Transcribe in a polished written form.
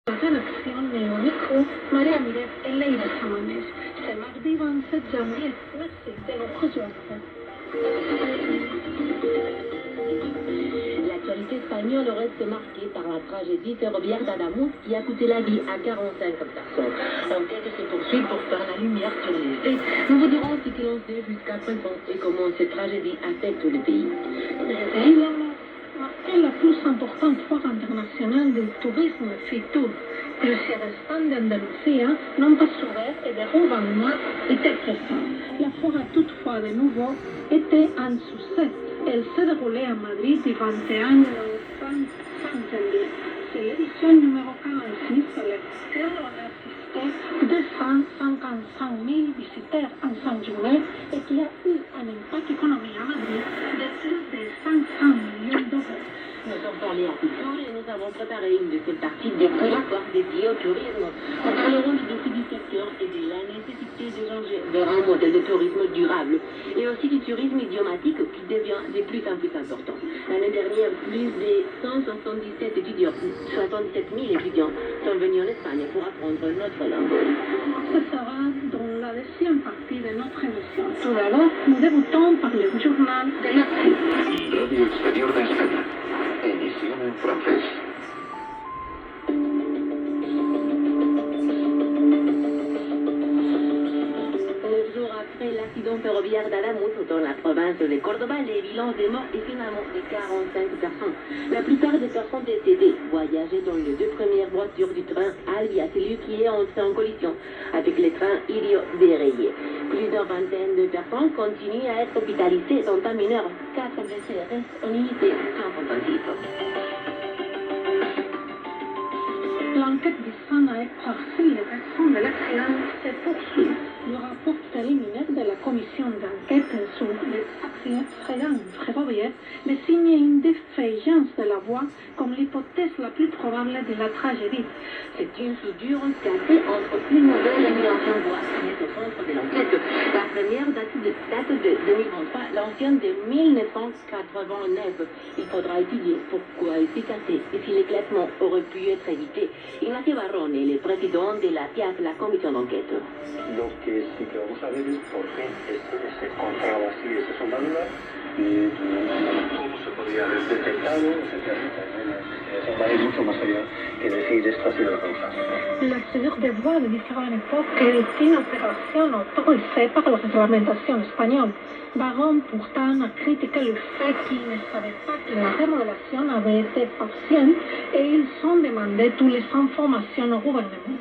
La rédaction est au micro, Maria-Mireille et Leïla Samanes. C'est mardi 27 janvier. Merci de nous rejoindre. L'actualité espagnole reste marquée par la tragédie ferroviaire d'Adamuz qui a coûté la vie à 45 personnes. L'enquête se poursuit pour faire la lumière sur les faits. Nous vous dirons ce que l'on sait jusqu'à présent et comment cette tragédie affecte le pays. Marqué la plus importante foire internationale de tourisme FITUR. Plusieurs stands d'Andalusia n'ont pas ouvert et des roulements étaient présents. La foire a toutefois de nouveau été en succès. Elle s'est déroulée à Madrid du 21 au 25 janvier. C'est l'édition numéro 46 à laquelle on a assisté 255 000 visiteurs en 5 journées et qui a eu un impact économique à Madrid de plus de 500 millions d'euros. Nous sommes parlé à Tour et nous avons préparé une de ces parties de prélatoire dédiée au tourisme. Nous parlerons du défi du secteur et de la nécessité de changer vers un modèle de tourisme durable et aussi du tourisme idiomatique qui devient de plus en plus important. L'année dernière, plus de 177 000 étudiants sont venus en Espagne pour apprendre notre langue. Ce sera dans la deuxième partie de notre émission. Tout d'abord, nous débutons par le journal de l'Afrique. Radio Exterior de España. Emisión en francés. 9 jours après l'accident ferroviaire d'Adamuz dans la province de Córdoba, les bilans des morts est finalement de 45 personnes. La plupart des personnes décédées voyageaient dans les deux premières voitures du train Alvia, celui qui est entré en collision avec le train Irio dérayé. Plusieurs vingtaines de personnes continuent à être hospitalisées, dont un mineur. 4 blessés restent en unité intensive. L'enquête visant à éclaircir les raisons de l'accident se poursuit. Le rapport préliminaire de la commission d'enquête sur les accidents ferroviaires désigne une défaillance de la voie comme l'hypothèse la plus probable de la tragédie. C'est une soudure cassée entre une nouvelle et une ancienne voie qui est au centre de l'enquête. La première date de 2023, l'ancienne de 1989. Il faudra étudier pourquoi elle s'est cassée et si l'éclatement aurait pu être évité. Ignacio Barrón est le président de la CIAF, la commission d'enquête. Lo que sí que vamos a ver es por qué se encontraba así esa soldadura y cómo se podía haber detectado, eso va a ir mucho más allá que decir esto ha sido la causa. La soudure des voies de différentes époques est une opération autorisée par la réglementation espagnole. Barrón pourtant a critiqué le fait qu'il ne savait pas que la remodélation avait été partielle et ils ont demandé toutes les informations au gouvernement.